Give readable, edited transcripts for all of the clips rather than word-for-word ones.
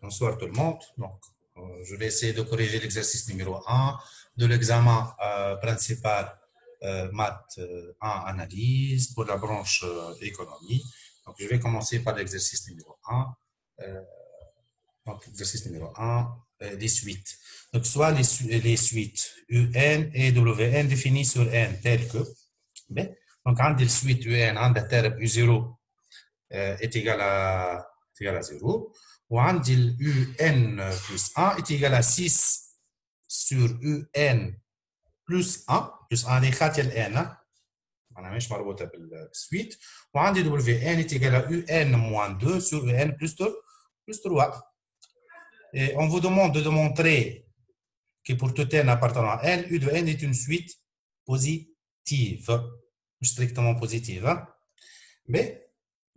bonsoir tout le monde. Donc, je vais essayer de corriger l'exercice numéro 1 de l'examen principal maths 1 analyse pour la branche économie. Donc, je vais commencer par l'exercice numéro 1. Donc, exercice numéro 1, les suites. Donc, soit les suites UN et WN définies sur N telles que. Donc, عندي la suite UN عندها terme U0 est égal à 0. وعندي ال UN plus 1 est égal à 6 sur UN plus 1 plus 1 اللي خاطيه ال N معناها مش مربوطه بالسويت. وعندي WN est égal à UN moins 2 sur UN plus 3. Et on vous demande de démontrer que pour tout n appartenant à N, U de N est une suite positive, strictement positive. Mais,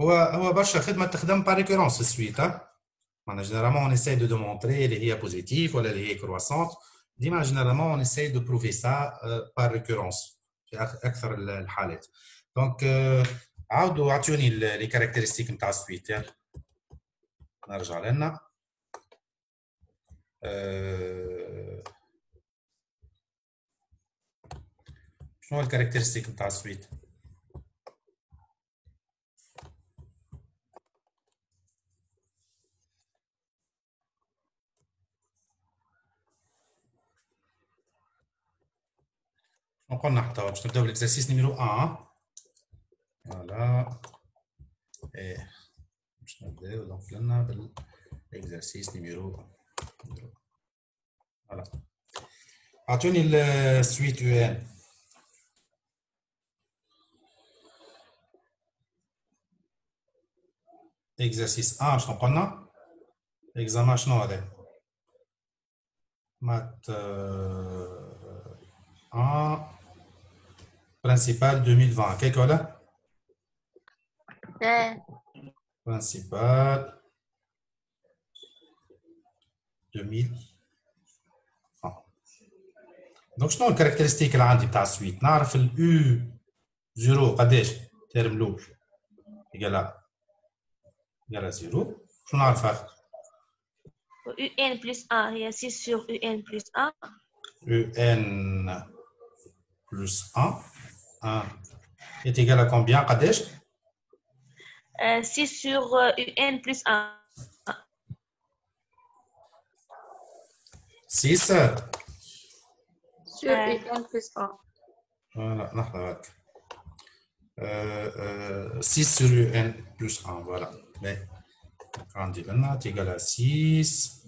هو برشا خدمة تخدم par récurrence السويت. Généralement, on essaie de démontrer les هي positive ou les هي croissante. Généralement, on essaie de prouver ça par récurrence في أكثر الحالات. Donc, عاودوا اعطوني les caractéristiques نتاع السويت. نرجع لنا. شنو هو الكاركترستيك نتاع السويت؟ شنو قلنا حتى باش نبداو بالاكزرسيس نيميرو 1. فوالا باش نبداو دونك لنا بالاكزرسيس نيميرو. فوالا اعطوني السويت يو ان. اكزرسيس 1 شنو قلنا؟ اكزامان شنو هذا؟ مات 1 برينسيبال 2020 كيك ولا؟ برينسيبال 2020. دونك شنو الكاركترستيك اللي عندي بتاع السويت؟ نعرف اليو 0 قداش؟ تيرم الاول يقال 0. شنو نعرف اخر؟ UN plus 1 هي 6 sur UN plus 1. UN plus 1 est égal à combien قداش؟ 6 sur UN plus 1. 6 sur UN plus 1. Voilà, لحظة هاك. 6 sur UN plus 1, voilà. Mais, عندي لنا est égal à 6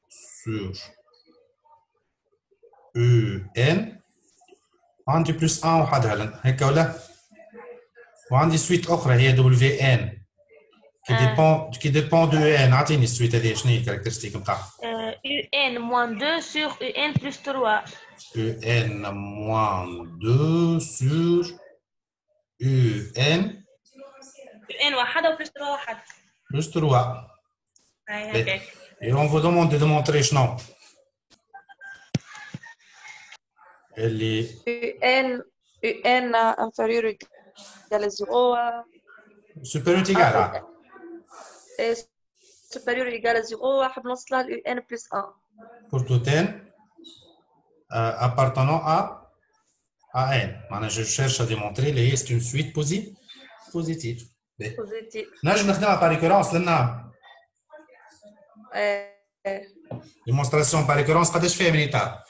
sur UN. عندي plus 1 وحدها لنا هيك ولا؟ وعندي سويت أخرى هي WN qui dépend de UN. أعطيني السويت هذه شنو هي الكاركترستيك نتاعها؟ UN moins 2 sur UN plus 3. UN moins 2 sur UN. UN واحدة plus 3 واحد. Plus 3. هكاك. Et on vous demande de démontrer شنو؟ اللي UN inférieur égal à 0. supérieur égal à supérieur égal à 0 حاب نوصلها ل UN plus 1. pour tout n appartenant à n. معناها je cherche à démontrer que c'est une suite positive. positif. نجم نخدمها par récurrence لنا. démonstration par récurrence قداش فيها من étape؟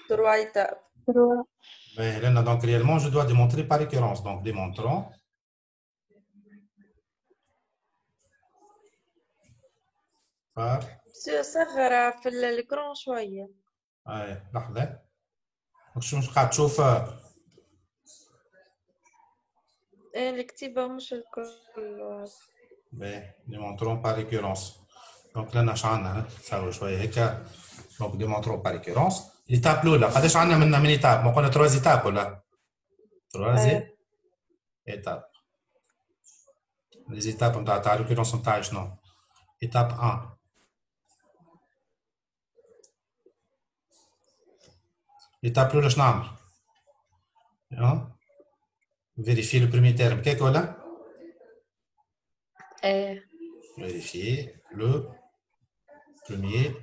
3 étapes. لنا donc réellement je dois démontrer par récurrence. Donc démontrons par صغر في الإكران شوية. لحظة. شو قاعد تشوف؟ الكتيبة مش الكل. démontrons par récurrence. Donc لنا اش عندنا؟ نساوي شوية هيك. Donc démontrons par récurrence. l'étape الأولى قداش عندنا من étape؟ ما قلنا 3 étapes ولا؟ 3 étapes. les étapes نتاع récurrence نتاع شنو؟ étape 1. l'étape الأولى شنو نعمل؟ vérifier le premier terme كيك ولا؟ vérifier le premier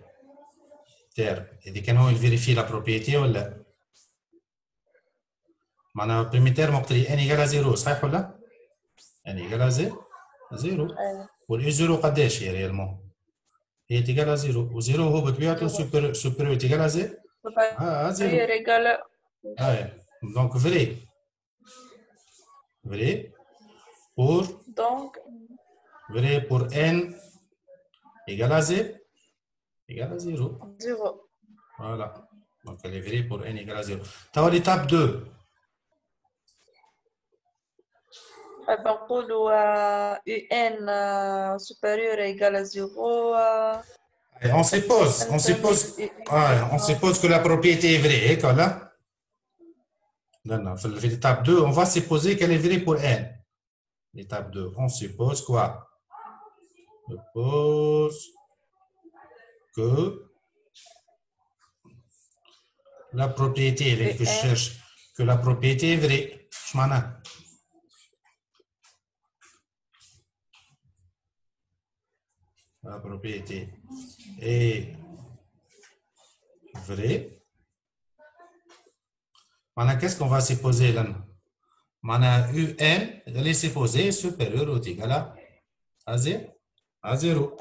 terme. Et dès qu'il vérifie la propriété ou là. معناها le premier terme وقت اللي n égale à 0 صحيح ولا؟ n égale à 0 والإي 0 قداش هي ريالمون؟ هي égale à 0 و0 هو بطبيعته supérieur égale à 0 à 0 égale donc vrai pour n égale à 0 égale à 0 voilà donc elle est vraie pour n égale à 0 توا l'étape 2 نقولوا UN supérieur égal à 0 on suppose que la propriété est vraie voilà. Non, l'étape 2 on va supposer qu'elle est vraie pour n. L'étape 2 on suppose quoi? On suppose que la propriété que je cherche que la propriété est vraie. Je m'en ai. La propriété est vraie. Maintenant, qu'est-ce qu'on va supposer là? Maintenant, UN, elle est supposée supérieure ou égale à 0. À 0.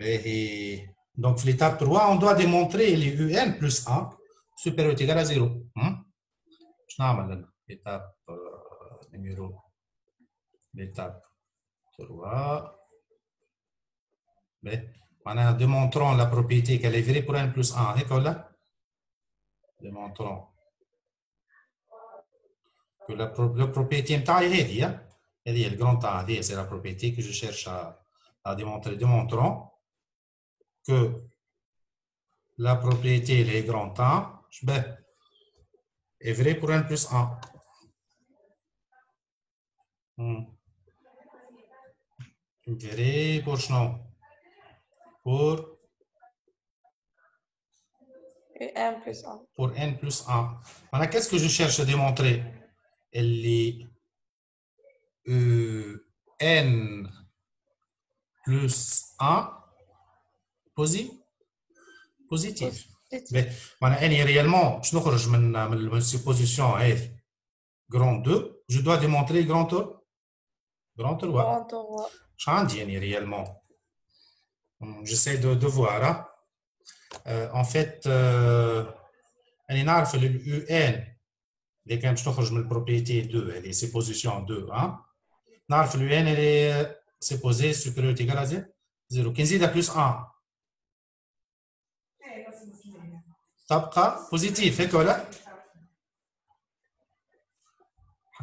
Et donc, l'étape 3, on doit démontrer les UN plus 1 supérieur ou égal à 0. Je n'ai l'étape numéro. L'étape 3. Maintenant, démontrons la propriété qu'elle est vraie pour n plus 1. Et voilà. Démontrons que la propriété est le grand A, c'est la propriété que je cherche à démontrer. Démontrons que la propriété est grand A est vraie pour n plus 1. Vrai pour non. Pour n plus 1. Pour n plus 1. Maintenant, qu'est-ce que je cherche à démontrer? Elle est n plus 1 positif. Maintenant, n est réellement, je نخرج من supposition grand 2, je dois démontrer grand 3. Je dis réellement. J'essaie de voir. En fait, elle est نعرف UN dès qu'on تخرج من propriété 2, elle est supposition 2. نعرف UN elle est supposée supérieure ou égale à 0. كي نزيدها plus 1 تبقى positif هيك ولا؟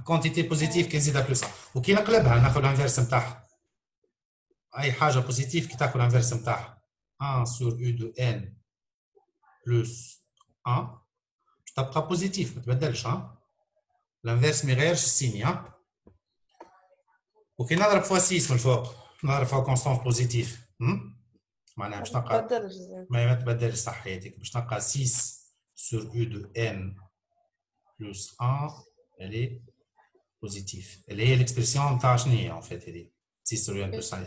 quantité positive كي نزيدها plus 1 وكي نقلبها ناخذ الانفيرس نتاعها. اي حاجه بوزيتيف كي تاخذ الانفيرس نتاعها 1 sur U de n plus 1 تبقى بوزيتيف ما تبدلش. الانفيرس ما يغيرش السين. وكي نضرب فوا 6 من الفوق نضرب فوا كونستانت بوزيتيف معناها باش نلقى ما تبدلش صحيتك باش نلقى 6 sur U de n plus 1 elle est positive. Elle est l'expression نتاع شنو هي en fait هذه 6 sur U n plus 1.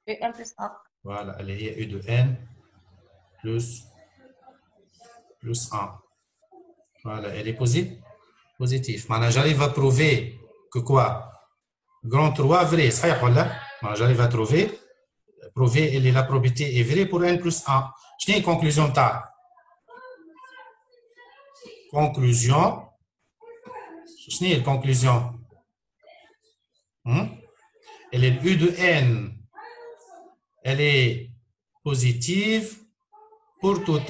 UN plus 1. Voilà, elle est U de n plus 1. Voilà, elle est positive. Maintenant, j'arrive à prouver que quoi? Grand 3 vrai, صحيح ولا؟ J'arrive à prouver et la propriété est vraie pour n plus 1. Je n'ai une conclusion تاع. Conclusion. Je n'ai une conclusion. Elle est U de n. Elle est positive pour tout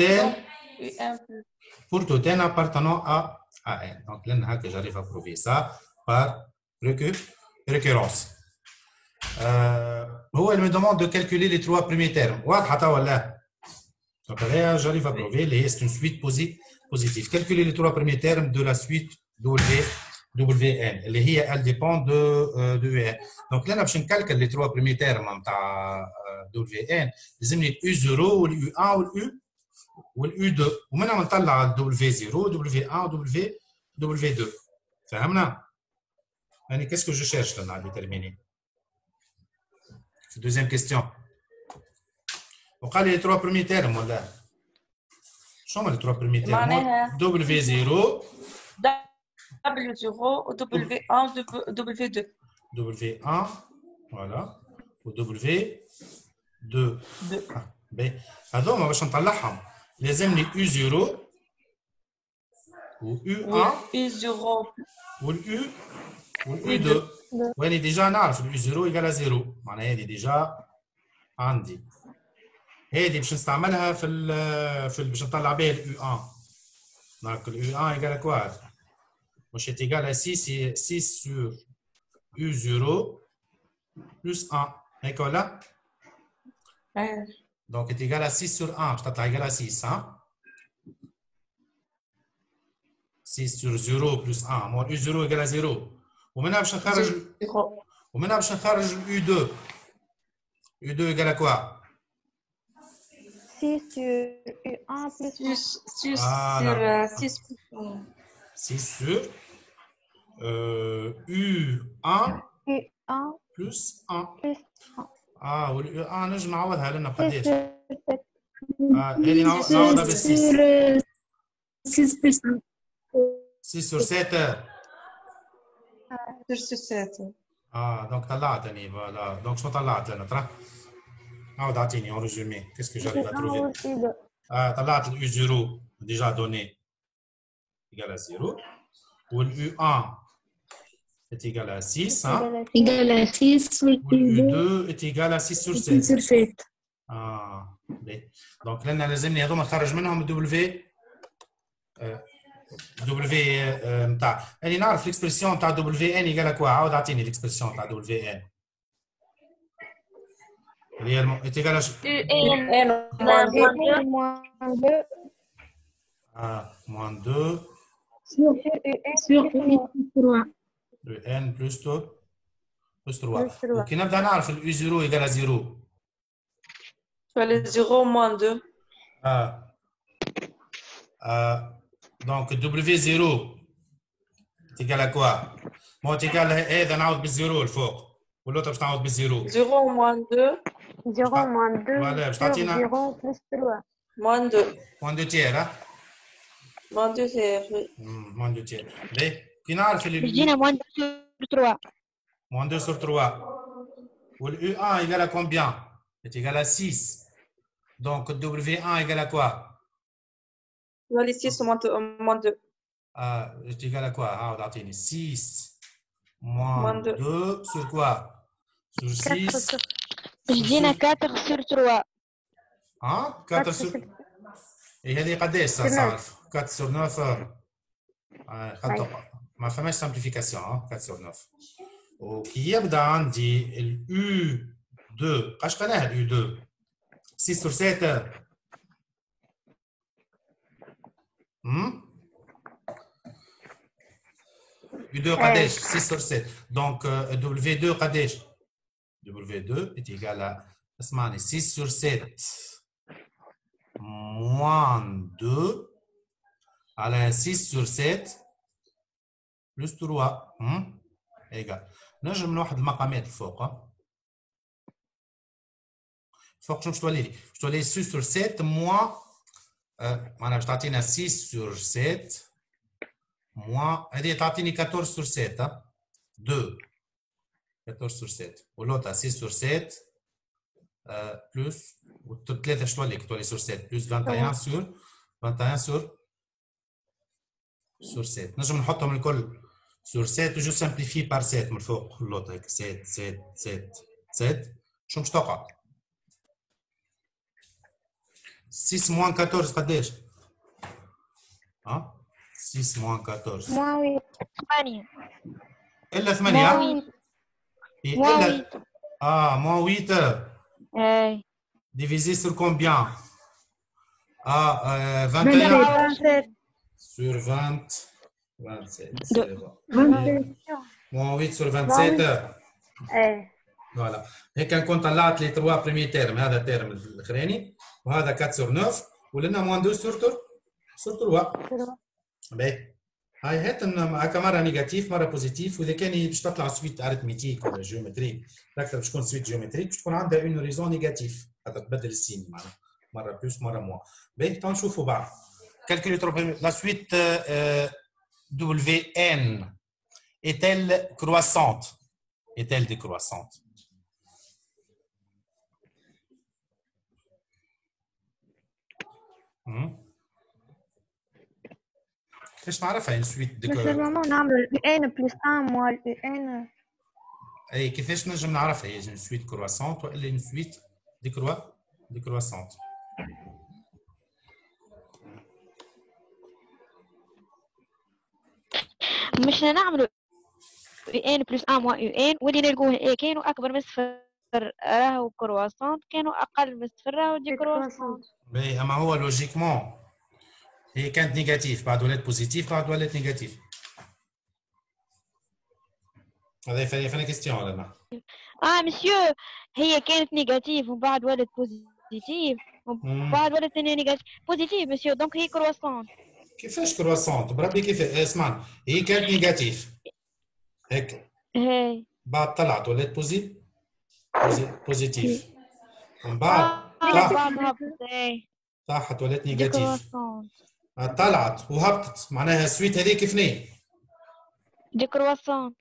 n appartenant à n. Donc, là, j'arrive à prouver ça par récurrence. Elle me demande de calculer les 3 premiers termes. Donc, là, j'arrive à prouver c'est une suite positive. Calculer les 3 premiers termes de la suite WN. Elle dépend de UN. Donc, là, je calcule les 3 premiers termes de WN. لازمني U0 والU1 والU2 ومنها نطلع W0 W1 W2. فهمنا؟ يعني qu'est-ce que je cherche là à déterminer? في deuxième question. وقال لي les 3 premiers termes ولا شو هما les 3 premiers termes؟ معناها W0 W0 و W1 و W2. W1 voilà و W2 باهي هذوما باش نطلعهم لازمني U0 و U1 U0 والU والU2 واني ديجا نعرف الU0 يقال 0 معناها هذه ديجا عندي هذه باش نستعملها في باش نطلع بها الU1 دونك الU1 يقال كوا مش يقال 6 sur U0 plus 1 هيك ولا؟ Donc est égal à 6 sur 1 باش تطلع égal à 6 ها 6 sur 0 plus 1 مو U0 égal à 0 ومنها باش نخرج U2 U2 égal à quoi 6 sur U1 plus 6 6 sur U1 U1 plus 1 plus 1. وال U1 نجم نعوضها لنا بقداش؟ هذه نعوضها بال 6 6 plus 1. 6 sur 7 sur 7. دونك طلعت اني فوالا دونك شنو طلعت لنا ترى؟ عاود اعطيني اون ريزومي كيسكو جاريف ا تروفي طلعت اليو 0 ديجا دوني ايكال ا 0 واليو 1 est égal à 6 hein Égal à 6 واليو 2 est égal à 6 sur 7 sur 7. باهي دونك لنا لازمني هذوما نخرج منهم دبليو نتاع اني نعرف ليكسبرسيون نتاع دبليو ان ايكال كوا عاود اعطيني ليكسبرسيون نتاع دبليو ان réellement est égal à UN moins 2 Sur U3. le n plus 3 وكي نبدا نعرف اليو 0 ايكال à 0 فالي 0 moins 2 donc W0 est égal à quoi moi est égal هذا نعوض بالزيرو الفوق واللوطه باش نعوض بالزيرو 0 moins 2 0 moins 2 Voilà, je sur t'attends. 0 plus 3. moins 2 moins 2 tiers hein moins 2 c'est moins 2 tiers باهي كي نعرف جينا moins 2 sur 3. moins 2 sur 3 والU1 égale à combien est égal à 6 donc W1 égale à quoi فالي 6 moins 2 est égal à quoi عاود اعطيني 6 moins Moins 2 sur quoi sur 6 جينا 4 sur 3. 4 sur اي هذه قداش صارف 4 sur 9 ما فماش سامبليفيكاسيون 4 sur 9 وكي يبدا عندي اليو 2 قاش قناه اليو 2 6 sur 7 U2 قداش 6 sur 7 donc W2 قداش W2 est égal à اسمعني 6 sur 7 moins 2 على 6 sur 7 plus 3 égal نجم نوحد المقامات الفوق فوق شنو باش تولي لي؟ باش تولي 6 sur 7 moins معناها باش تعطينا 6 sur 7 moins هذه تعطيني 14 sur 7 2 14 sur 7 واللوطه 6 sur 7 بلس والثلاثه اش تولي؟ تولي sur 7 بلس 21 sur 7 نجم نحطهم الكل sur 7 وجو سامبليفي بار 7 من الفوق اللوطه هيك 7 7 7 7 شنو باش توقع؟ 6 moins 14 قداش؟ 6 moins 14 moins 8. الا 8 moins 8. moins 8 divisé sur combien 21 sur 20 27 c'est bon moins 8 sur 27 فوالا هيك نكون طلعت لي 3 بريمي تيرم هذا التيرم الاخراني وهذا 4 sur 9 ولنا moins 2 sur 3 باهي هاي هات هكا مره نيجاتيف مره بوزيتيف، واذا كان باش تطلع سويت اريثميتيك ولا جيومتريك اكثر باش تكون سويت جيومتريك باش تكون عندها اون ريزون نيجاتيف خاطر تبدل السين معناها مره بلوس مره موان. باهي تو نشوفوا بعض. كالكولي لا سويت WN est-elle croissante? Est-elle décroissante? كيفاش نعرفها une suite بس normalement نعمل UN plus 1 moins UN. اي كيفاش نجم نعرفها هي une suite croissante ولا une suite décroissante؟ مش نعمل UN plus 1 moins UN واللي نلقوه كانوا أكبر من صفر راهو كرواسونت، كانوا أقل من صفر راهو ديكرواسونت. باهي اما هو لوجيكمون هي كانت نيجاتيف بعد ولات بوزيتيف بعد ولات نيجاتيف. هذا فانا كيستيون ولا لا؟ مسيو هي كانت نيجاتيف ومن بعد ولات بوزيتيف ومن بعد ولات ثاني نيجاتيف بوزيتيف مسيو، دونك هي كرواسونت. كيفاش كرواسونت بربي كيف اسمعني هي كانت نيجاتيف هيك هي بعد طلعت ولات بوزيتيف ومن بعد طاحت ولات نيجاتيف طلعت وهبطت معناها السويت هذيك كيفني دي كرواسونت.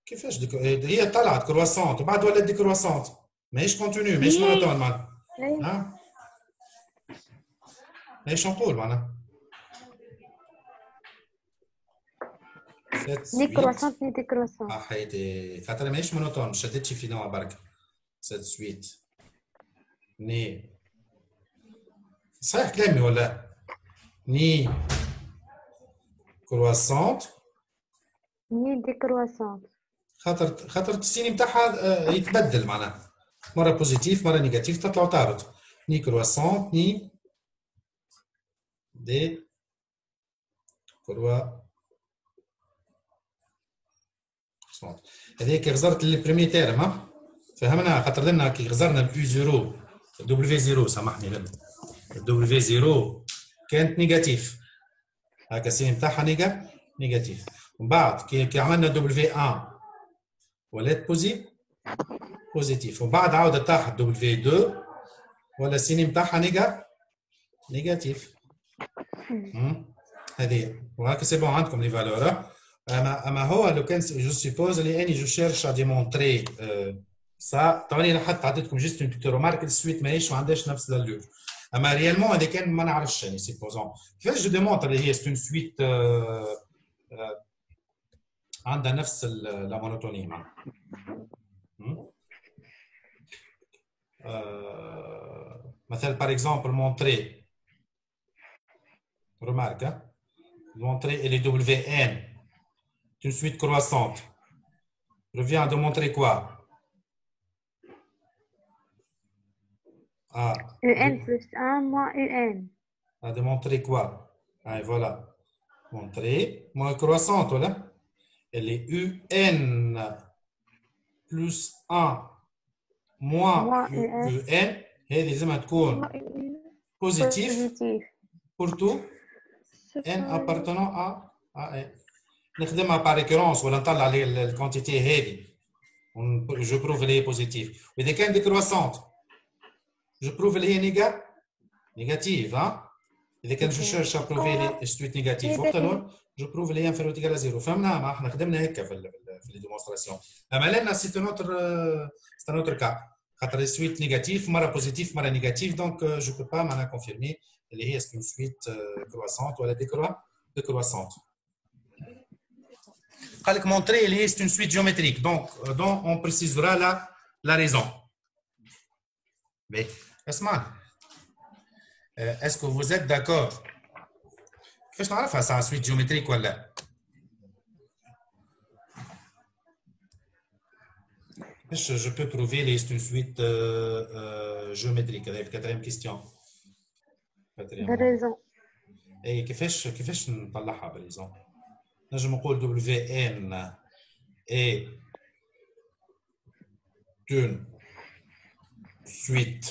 كيفاش هي طلعت كرواسونت وبعد ولات دي كرواسونت ماهيش كونتينيو ماهيش مونوتون معناها ها ايش نقول معناها ني كرواسونت ني دي كرواسونت حياتي خاطر ماهيش مونوتون ما شدتش في نوع برك سيت سويت ني صحيح كلامي ولا ني كرواسونت ني دي كرواسونت خاطر السين نتاعها يتبدل معناها مره بوزيتيف مره نيجاتيف تطلع وتهبط ني كرواسونت ني دي كرواسونت. هذيك غزرت البريمي تيرم ها فهمنا خاطر لنا كي غزرنا اليو زيرو دبليو زيرو سامحني لنا الدبليو زيرو كانت نيجاتيف هكا السين نتاعها نيجاتيف ومن بعد كي عملنا دبليو 1 ولات بوزيتيف ومن بعد عاودت طاحت دبليو 2 ولا السين نتاعها نيجاتيف هذه وهكا سي بون عندكم لي فالور. اما هو لو كان جو سيبوز اللي اني جو شيرش ا ديمونطري سا توني حتى عطيتكم جيست اون بيتو رومارك السويت ماهيش ما عندهاش نفس لالور اما ريالمون هذا كان ما نعرفش يعني سيبوزون كيفاش جو ديمونطر اللي هي ستون سويت عندها نفس لا مونوتوني معناها مثلا par exemple montrer remarque montrer et les WN une suite croissante revient de montrer quoi UN plus 1 moins UN à démontrer quoi ah, voilà montrer moins croissante voilà elle est UN plus 1 moins UN هذه لازم تكون positif pour tout n appartenant à n نخدمها par récurrence ولا نطلع الكونتيتي هذه جو بروف اللي هي بوزيتيف واذا كان ديكرواسونت جو بروف اللي هي نيجاتيف ها اذا كان جو شيرش بروفي لي سويت نيجاتيف وقت جو بروف اللي هي انفيريور تيغال زيرو فهمنا ما احنا خدمنا هكا في لي ديمونستراسيون اما لنا سي نوتر كا خاطر سويت نيجاتيف مره بوزيتيف مره نيجاتيف دونك جو بو با معناها كونفيرمي اللي هي سكون سويت كرواسونت ولا décroissante. قال لك montrer اللي هي c'est une suite géométrique donc on précisera la raison. Mais اسمع est-ce que vous êtes d'accord كيفاش نعرفها ساعة suite géométrique ولا كيفاش je peux prouver اللي c'est une suite géométrique هذه الكاتريام كيستيون بالريزون اي كيفاش نطلعها بالريزون نجم نقول دبليو ان اي une suite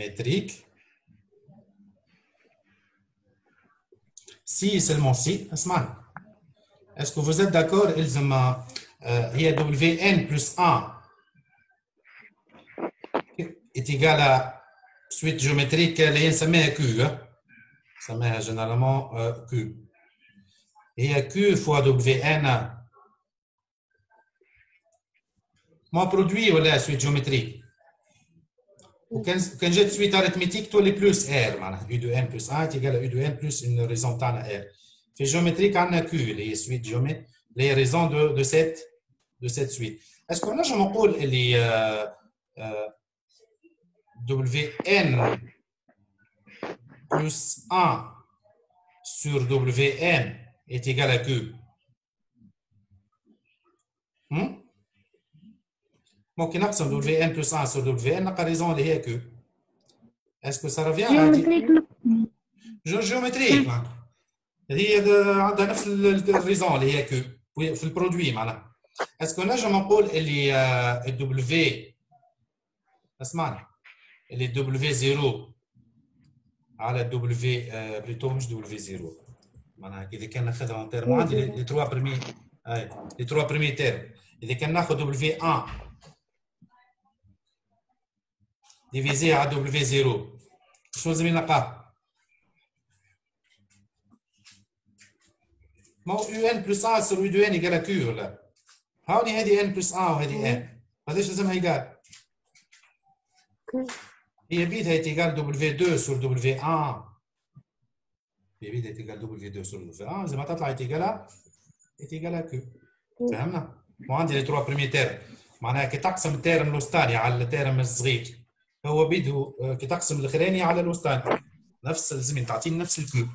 métrique. Si seulement si, est-ce que vous êtes d'accord? Il y a Wn plus 1 est égal à suite géométrique اللي نسميها Q. نسميها généralement Q. هي Q fois Wn. Mon produit ولا suite géométrique. وكان جات suite arithmétique تولي plus R معناها U de N plus 1 est égal à U de N plus une raison تاعنا R. في géométrique عندنا Q اللي هي suite géométrique les raisons de cette suite. Est-ce qu'on a jamais نقول اللي Wn plus 1 sur Wn est égal à Q? ممكن نقسم Wn plus 1 sur Wn نلقى raison اللي هي Q. Est-ce que ça revient à géométrique هي عندها نفس الريزون اللي هي Q في البرودوي معناها. Est-ce qu'on a jamais نقول اللي W اسمعني اللي W0 على W بليتو مش W0 معناها إذا كان ناخذها en terme عندي les trois premiers termes. إذا كان ناخذ W1 divisé à W0 شنو لازم نلقاه؟ ما هو UN plus 1 sur U de N égale à Q ولا؟ هاوني هذه N plus 1 وهذه N. قداش لازمها يقال؟ هي بيدها يتيقال W2 sur W1. هي بيدها يتيقال W2 sur W1 زي ما تطلع يتيقالها Q. فهمنا؟ وعندي لي 3 بريمي تيرم معناها كي تقسم التيرم الوسطاني على التيرم الصغير هو بيده كي تقسم الاخراني على الوسطاني نفس الزمن تعطيني نفس الكيو.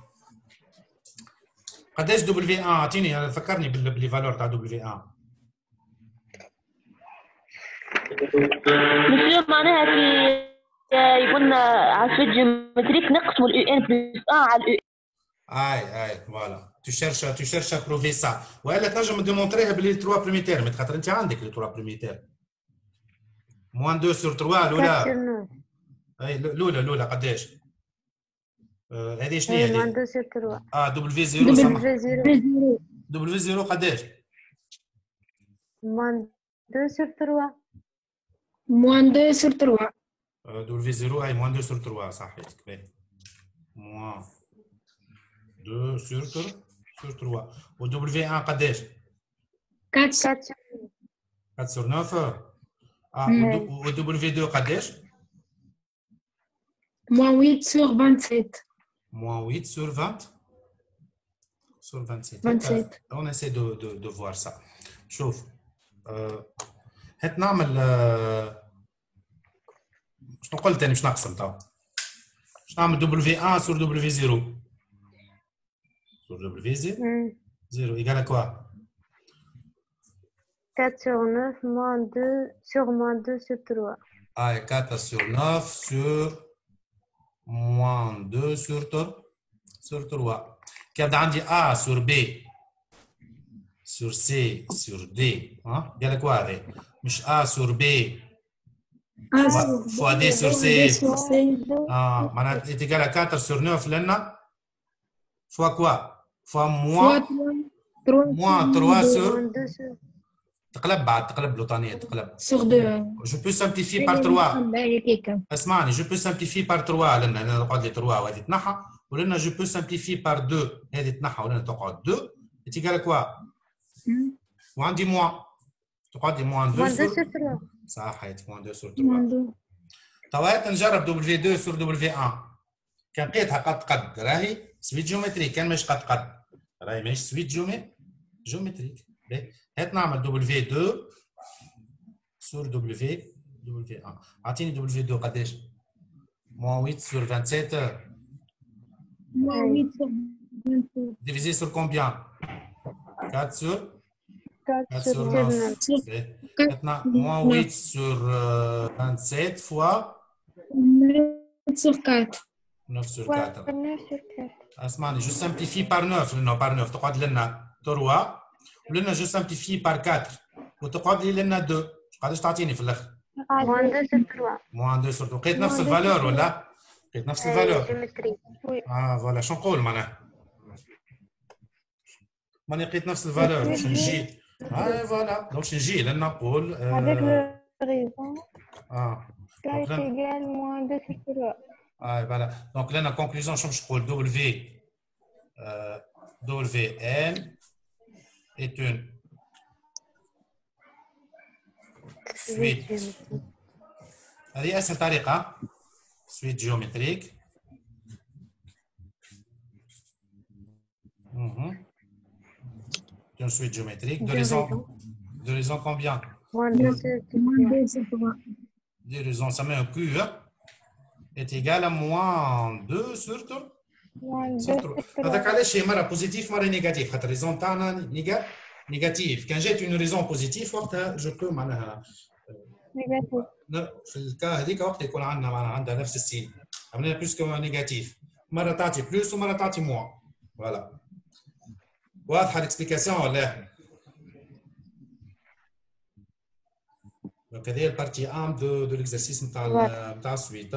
قداش W1 اعطيني فكرني باللي فالور تاع W1. مسيو معناها في يقولنا على سويت جيومتريك نقسموا اليو ان بلس 1 على اليو. اي فوالا tu cherches à prouver ça. والا تنجم ديمونطريها باللي 3 بريمي تيرم خاطر انت عندك لي 3 بريمي تيرم. موان 2 sur 3 الاولى. اي الاولى قداش؟ هذه شنو هي؟ موان 2 sur 3. W0 قداش؟ موان 2 sur 3. موان 2 sur 3. W0 اي موان 2 sur 3 صحيتك باهي. موان 2 sur 3 و W1 قداش؟ 4 sur 4 sur 9. و W2 قداش؟ moins 8 sur 27. Moins 8 sur 20 sur 27. 27. On essaie de voir ça. شوف هات نعمل شنو قلت انا باش نقسم تو باش نعمل W1 sur W0 sur W0 égale à quoi? 4 sur 9 moins 2 sur moins 2 sur 3. Ah, 4 sur 9 sur moins 2 sur 3. كيبدا عندي A sur B sur C sur D. égale à quoi هذا؟ مش A sur B fois D sur C. معناتها égale à 4 sur 9 لنا fois quoi? fois moins 3 sur تقلب لوطانية تقلب. sur 2. Je peux simplifier par 3. اسمعني je peux simplifier par 3 لأن أنا نقعد لي 3 وهذه تنحى ولأن je peux simplifier par 2 هذه تنحى ولأن تقعد 2 est égal à quoi؟ وعندي moins تقعد لي moins 2 sur 3. صح حياتك moins 2 sur 3. توا نجرب W2 sur W1 كان لقيتها قد راهي سويت جيومتريك كان مش قد راهي ماهيش سويت جيومتريك. هات نعمل W2 sur W1 اعطيني W2 قداش؟ moins 8 sur 27 moins 8 sur 27 divisé sur combien? 4 sur 9. Maintenant moins 8 sur 27 fois 9 sur 4. 9 sur 4. اسمعني je simplifie par 9 لانه par 9 تقعد لنا 3 ولنا جو سامبليفي بار 4 وتقعد لي لنا 2 قداش تعطيني في الاخر؟ moins 2 sur 3. moins 2 sur 3 لقيت نفس الفالور ولا لقيت نفس الفالور جيومتري. فوالا شنو نقول معناها ماني لقيت نفس الفالور باش نجي فوالا دونك نجي لان نقول Avec le raison, K donc est là, égal moins 2 sur 3. voilà. Donc là, la conclusion, je peux WN est une suite. هذه أسهل طريقة suite géométrique. Une suite géométrique. De raison combien? Moins 2 sur 3. De raison, ça met un Q est égal à moins 2 sur 3. Moins 2 sur 3. هذاك علاش هي مرة بوزيتيف مرة نيجاتيف خاطر ريزون تاعنا نيجاتيف كان جات اون ريزون بوزيتيف وقتها جو بو معناها Négatif. في الكا هذيك وقت يكون عندنا معناها عندها نفس السين عملنا بلوس كو نيجاتيف مرة تعطي بلوس ومرة تعطي موان فوالا واضحة الاكسبليكاسيون ولا دونك هذه البارتي 1 دو ليكزارسيس نتاع السويت